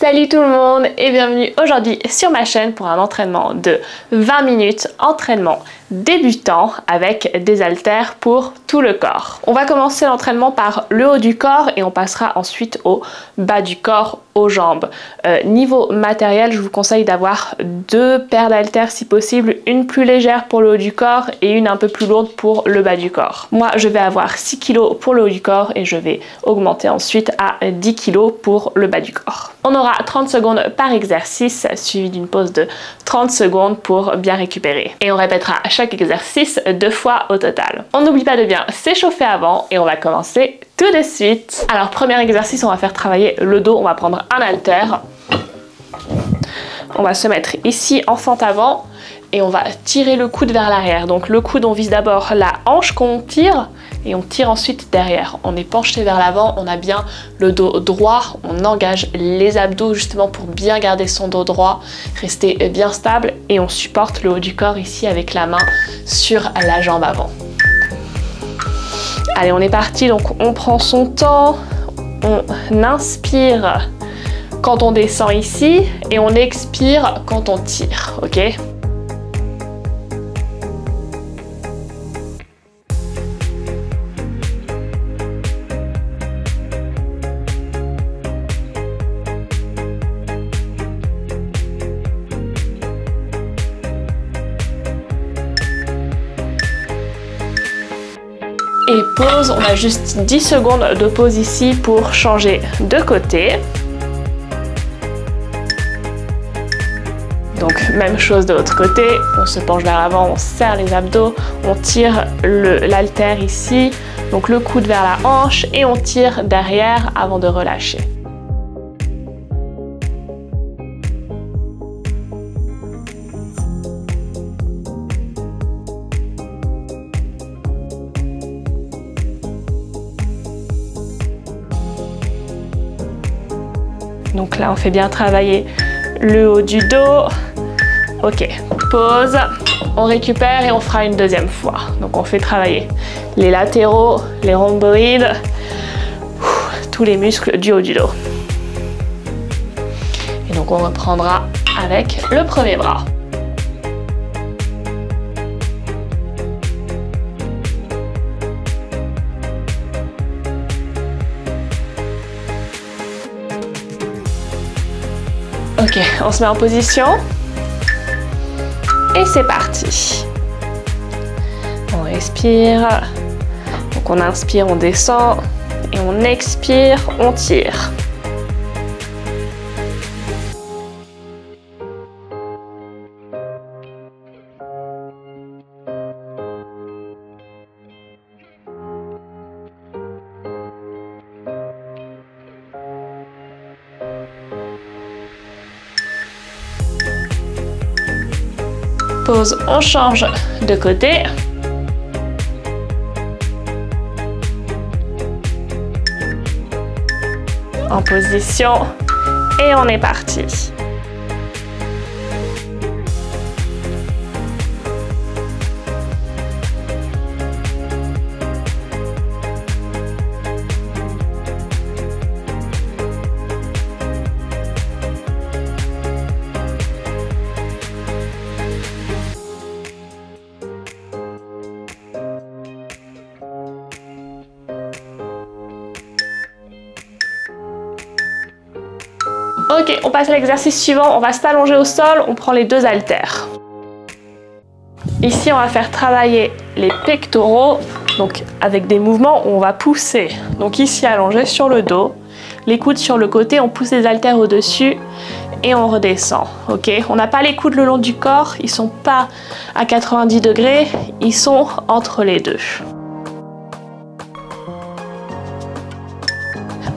Salut tout le monde et bienvenue aujourd'hui sur ma chaîne pour un entraînement de 20 minutes, entraînement débutant avec des haltères pour tout le corps. On va commencer l'entraînement par le haut du corps et on passera ensuite au bas du corps, aux jambes. Niveau matériel, je vous conseille d'avoir 2 paires d'haltères si possible, une plus légère pour le haut du corps et une un peu plus lourde pour le bas du corps. Moi, je vais avoir 6 kg pour le haut du corps et je vais augmenter ensuite à 10 kg pour le bas du corps. On aura 30 secondes par exercice, suivi d'une pause de 30 secondes pour bien récupérer. Et on répétera chaque exercice 2 fois au total. On n'oublie pas de bien s'échauffer avant et on va commencer tout de suite. Alors, premier exercice, on va faire travailler le dos. On va prendre un haltère. On va se mettre ici en fente avant et on va tirer le coude vers l'arrière. Donc le coude, on vise d'abord la hanche qu'on tire et on tire ensuite derrière. On est penché vers l'avant, on a bien le dos droit, on engage les abdos justement pour bien garder son dos droit, rester bien stable et on supporte le haut du corps ici avec la main sur la jambe avant. Allez, on est parti, donc on prend son temps, on inspire quand on descend ici et on expire quand on tire, ok? Et pause, on a juste 10 secondes de pause ici pour changer de côté. Donc même chose de l'autre côté, on se penche vers l'avant, on serre les abdos, on tire l'haltère ici, donc le coude vers la hanche et on tire derrière avant de relâcher. Donc là, on fait bien travailler le haut du dos. Ok, pause, on récupère et on fera une deuxième fois. Donc on fait travailler les latéraux, les rhomboïdes, tous les muscles du haut du dos. Et donc on reprendra avec le premier bras. Ok, on se met en position et c'est parti. On respire, donc on inspire, on descend et on expire, on tire. Pause, on change de côté. En position et on est parti. Ok, on passe à l'exercice suivant, on va s'allonger au sol, on prend les 2 haltères. Ici, on va faire travailler les pectoraux, donc avec des mouvements où on va pousser. Donc ici, allongé sur le dos, les coudes sur le côté, on pousse les haltères au-dessus et on redescend. Ok, on n'a pas les coudes le long du corps, ils sont pas à 90 degrés, ils sont entre les deux.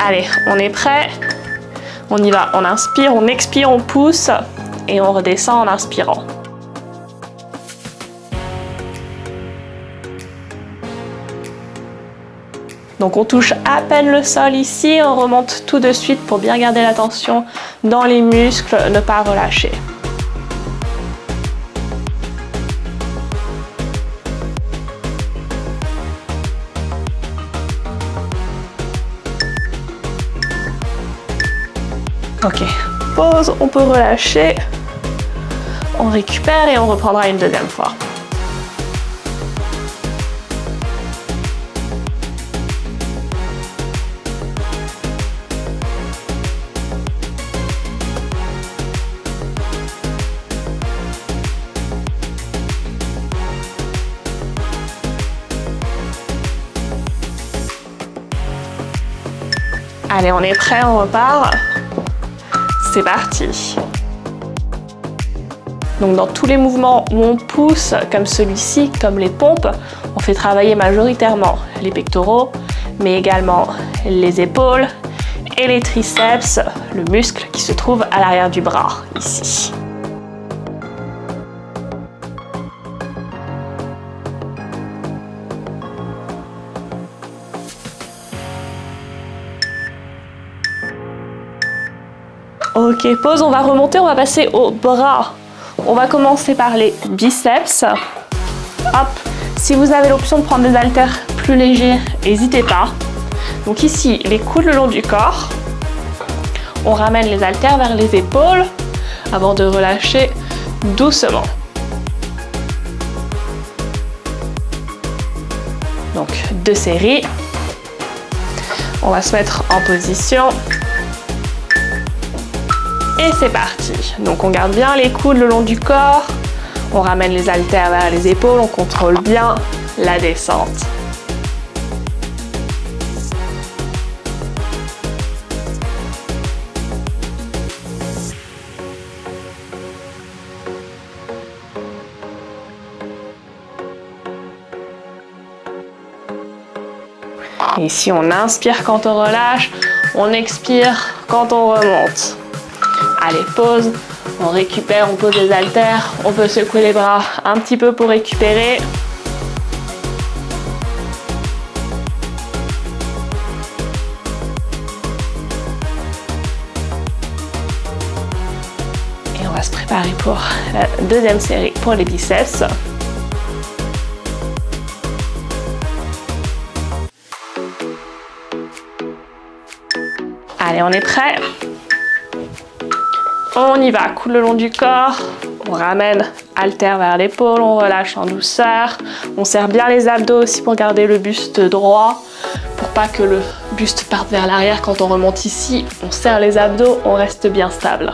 Allez, on est prêt? On y va, on inspire, on expire, on pousse et on redescend en inspirant. Donc on touche à peine le sol ici, on remonte tout de suite pour bien garder la tension dans les muscles, ne pas relâcher. Ok, pause, on peut relâcher. On récupère et on reprendra une deuxième fois. Allez, on est prêt, on repart. C'est parti. Donc dans tous les mouvements où on pousse, comme celui-ci, comme les pompes, on fait travailler majoritairement les pectoraux, mais également les épaules et les triceps, le muscle qui se trouve à l'arrière du bras, ici. Ok, pause, on va remonter, on va passer au bras. On va commencer par les biceps. Hop, si vous avez l'option de prendre des haltères plus légers, n'hésitez pas. Donc ici, les coudes le long du corps. On ramène les haltères vers les épaules avant de relâcher doucement. Donc 2 séries. On va se mettre en position. Et c'est parti. Donc on garde bien les coudes le long du corps, on ramène les haltères vers les épaules, on contrôle bien la descente. Et ici on inspire quand on relâche, on expire quand on remonte. Allez, pause, on récupère, on pose les haltères, on peut secouer les bras un petit peu pour récupérer. Et on va se préparer pour la deuxième série pour les biceps. Allez, on est prêt. On y va, coude le long du corps, on ramène haltère vers l'épaule, on relâche en douceur. On serre bien les abdos aussi pour garder le buste droit, pour pas que le buste parte vers l'arrière quand on remonte ici. On serre les abdos, on reste bien stable.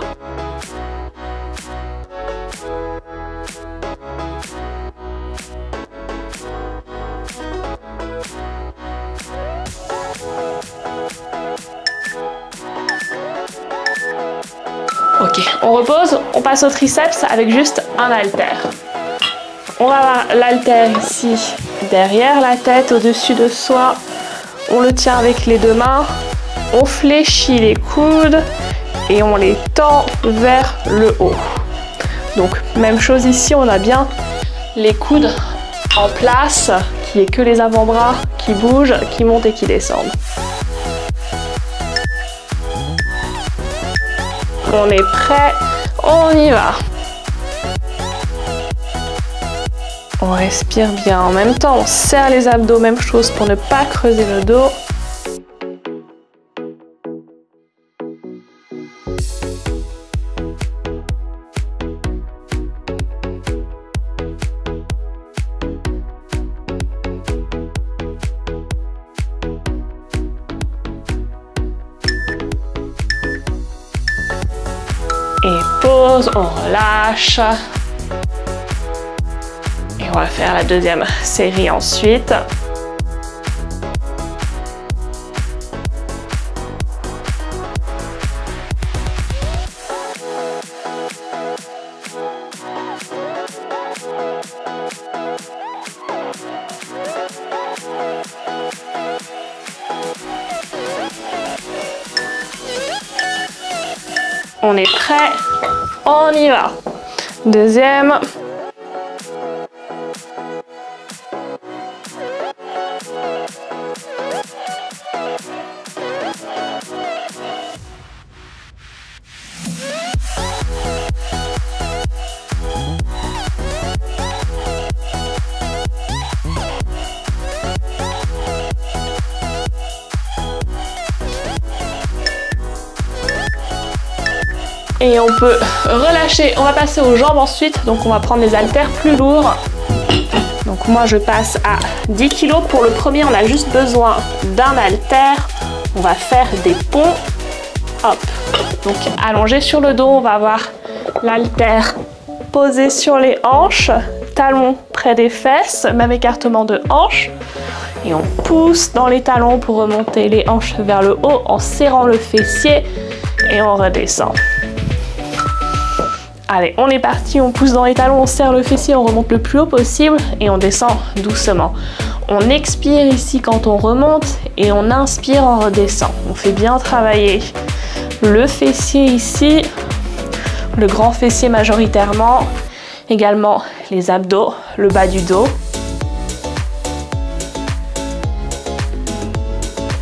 Ok, on repose, on passe au triceps avec juste un haltère. On va avoir l'haltère ici, derrière la tête, au-dessus de soi. On le tient avec les 2 mains, on fléchit les coudes et on les tend vers le haut. Donc, même chose ici, on a bien les coudes en place, qu'il n'y ait que les avant-bras qui bougent, qui montent et qui descendent. On est prêt, on y va. On respire bien. En même temps, on serre les abdos, même chose pour ne pas creuser le dos. Et pause, on relâche. Et on va faire la deuxième série ensuite. On est prêt, on y va. Deuxième. Et on peut relâcher. On va passer aux jambes ensuite. Donc on va prendre les haltères plus lourds. Donc moi je passe à 10 kg. Pour le premier, on a juste besoin d'un haltère. On va faire des ponts. Hop. Donc allongé sur le dos, on va avoir l'haltère posé sur les hanches, talons près des fesses, même écartement de hanches. Et on pousse dans les talons pour remonter les hanches vers le haut en serrant le fessier et on redescend. Allez, on est parti, on pousse dans les talons, on serre le fessier, on remonte le plus haut possible et on descend doucement. On expire ici quand on remonte et on inspire, on redescend. On fait bien travailler le fessier ici, le grand fessier majoritairement, également les abdos, le bas du dos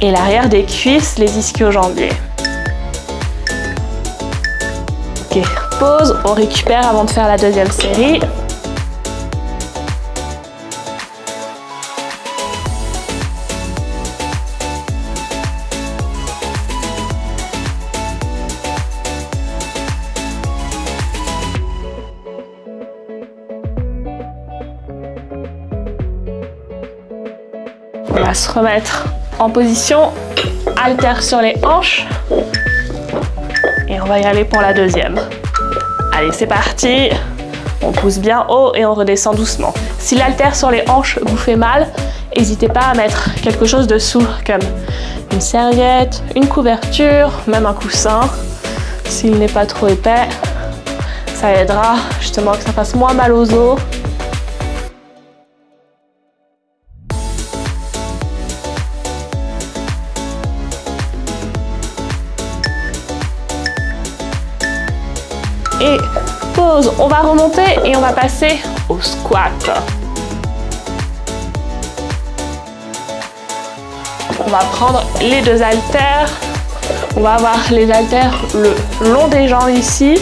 et l'arrière des cuisses, les ischio-jambiers. Ok, pause, on récupère avant de faire la deuxième série. On va se remettre en position, haltère sur les hanches et on va y aller pour la deuxième. Allez, c'est parti. On pousse bien haut et on redescend doucement. Si l'haltère sur les hanches vous fait mal, n'hésitez pas à mettre quelque chose dessous comme une serviette, une couverture, même un coussin. S'il n'est pas trop épais, ça aidera justement que ça fasse moins mal aux os. Et pause, on va remonter et on va passer au squat. On va prendre les deux haltères. On va avoir les haltères le long des jambes ici.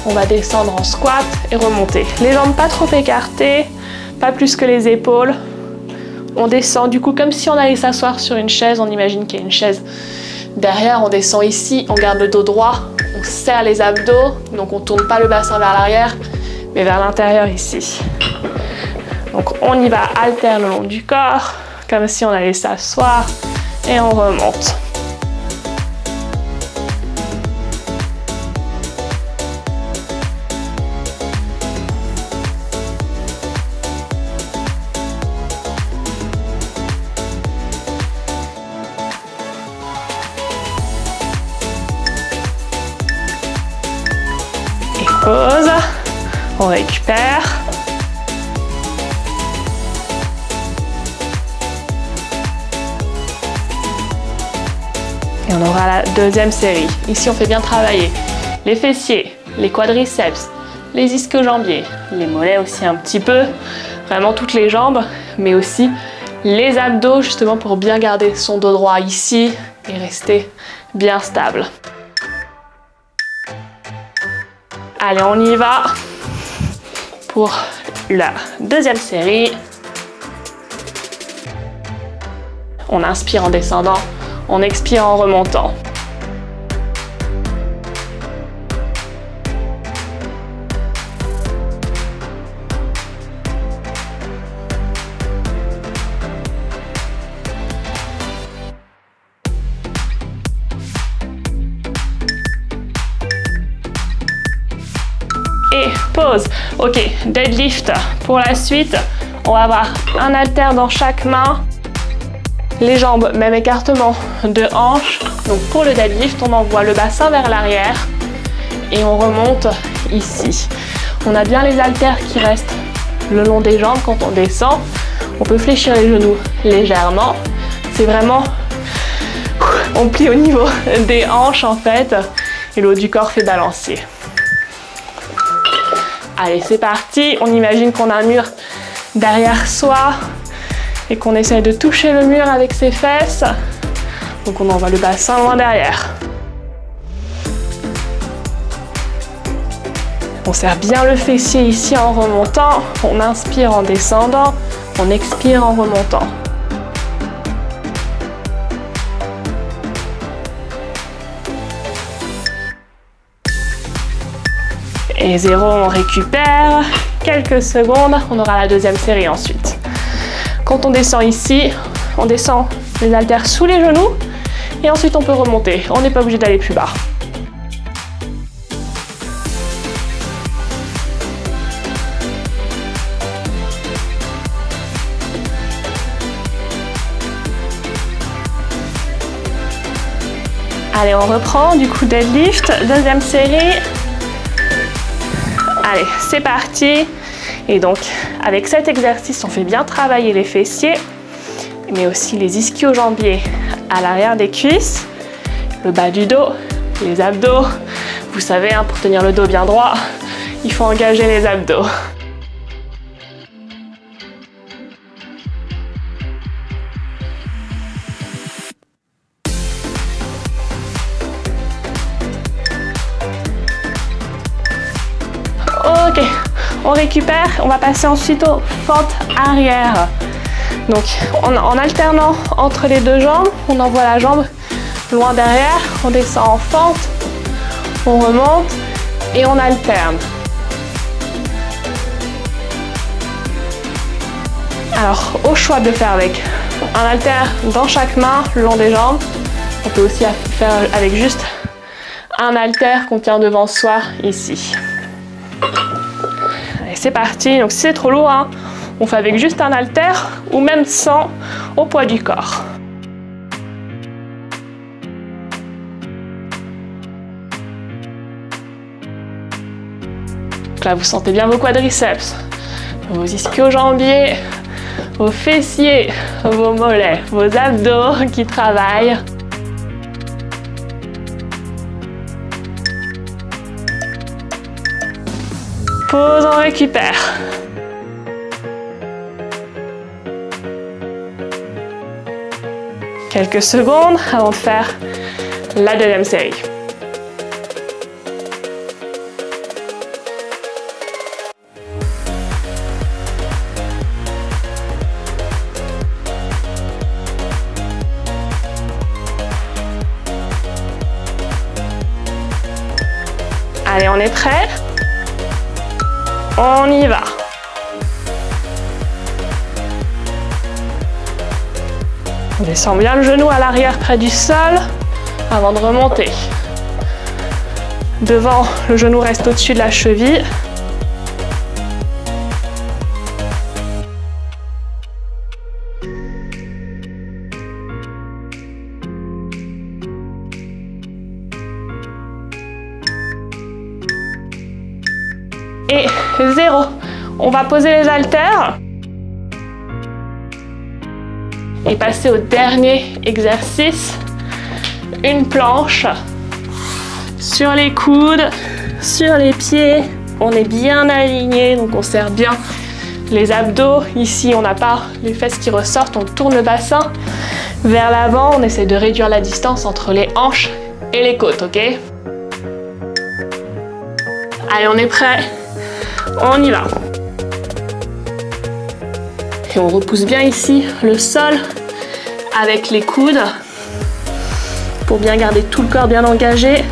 On va descendre en squat et remonter. Les jambes pas trop écartées, pas plus que les épaules. On descend du coup comme si on allait s'asseoir sur une chaise. On imagine qu'il y a une chaise derrière. On descend ici, on garde le dos droit. On serre les abdos, donc on ne tourne pas le bassin vers l'arrière, mais vers l'intérieur ici. Donc on y va, haltère le long du corps, comme si on allait s'asseoir, et on remonte. Pause, on récupère. Et on aura la deuxième série. Ici, on fait bien travailler les fessiers, les quadriceps, les ischio-jambiers, les mollets aussi un petit peu, vraiment toutes les jambes, mais aussi les abdos justement pour bien garder son dos droit ici et rester bien stable. Allez, on y va pour la deuxième série. On inspire en descendant, on expire en remontant. Et pause. Ok, deadlift pour la suite. On va avoir un haltère dans chaque main. Les jambes, même écartement de hanche. Donc pour le deadlift, on envoie le bassin vers l'arrière et on remonte ici. On a bien les haltères qui restent le long des jambes quand on descend. On peut fléchir les genoux légèrement. C'est vraiment... On plie au niveau des hanches en fait et le haut du corps fait balancier. Allez, c'est parti. On imagine qu'on a un mur derrière soi et qu'on essaye de toucher le mur avec ses fesses. Donc on envoie le bassin loin derrière. On serre bien le fessier ici en remontant. On inspire en descendant. On expire en remontant. Et 0, on récupère. Quelques secondes, on aura la deuxième série ensuite. Quand on descend ici, on descend les haltères sous les genoux et ensuite on peut remonter. On n'est pas obligé d'aller plus bas. Allez, on reprend du coup deadlift, deuxième série. Allez, c'est parti. Et donc, avec cet exercice, on fait bien travailler les fessiers, mais aussi les ischio-jambiers à l'arrière des cuisses, le bas du dos, les abdos. Vous savez, hein, pour tenir le dos bien droit, il faut engager les abdos. Ok, on récupère, on va passer ensuite aux fentes arrière. Donc en alternant entre les deux jambes, on envoie la jambe loin derrière, on descend en fente, on remonte et on alterne. Alors au choix de le faire avec un haltère dans chaque main le long des jambes, on peut aussi faire avec juste un haltère qu'on tient devant soi ici. Allez, c'est parti. Donc si c'est trop lourd, hein, on fait avec juste un haltère ou même sans au poids du corps. Donc là, vous sentez bien vos quadriceps, vos ischio-jambiers, vos fessiers, vos mollets, vos abdos qui travaillent. Pause, on récupère. Quelques secondes avant de faire la deuxième série. Allez, on est prêt? On y va. On descend bien le genou à l'arrière près du sol avant de remonter. Devant, le genou reste au-dessus de la cheville. Et 0. On va poser les haltères et passer au dernier exercice. Une planche sur les coudes, sur les pieds. On est bien aligné, donc on serre bien les abdos. Ici, on n'a pas les fesses qui ressortent. On tourne le bassin vers l'avant. On essaie de réduire la distance entre les hanches et les côtes, ok? Allez, on est prêt? On y va. Et on repousse bien ici le sol avec les coudes pour bien garder tout le corps bien engagé,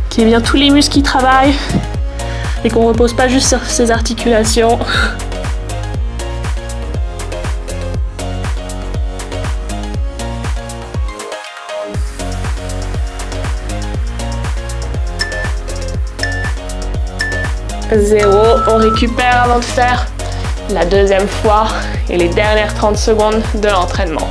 qu'il y ait bien tous les muscles qui travaillent et qu'on ne repose pas juste sur ses articulations. Zéro, on récupère avant de faire la deuxième fois et les dernières 30 secondes de l'entraînement.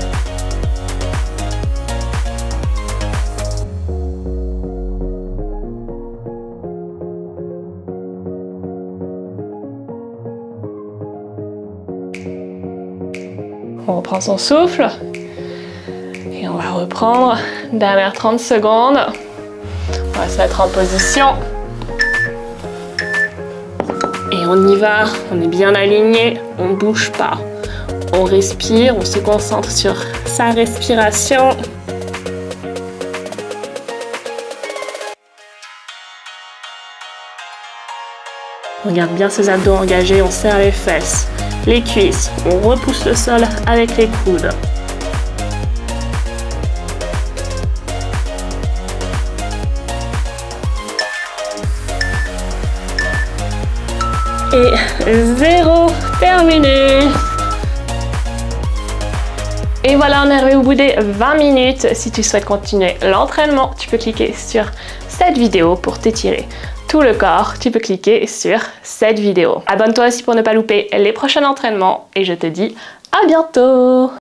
On reprend son souffle et on va reprendre dernières 30 secondes. On va se mettre en position. Et on y va, on est bien aligné, on ne bouge pas. On respire, on se concentre sur sa respiration. On garde bien ses abdos engagés, on serre les fesses, les cuisses, on repousse le sol avec les coudes. Et 0, terminé. Et voilà, on est arrivé au bout des 20 minutes. Si tu souhaites continuer l'entraînement, tu peux cliquer sur cette vidéo pour t'étirer tout le corps. Tu peux cliquer sur cette vidéo. Abonne-toi aussi pour ne pas louper les prochains entraînements et je te dis à bientôt.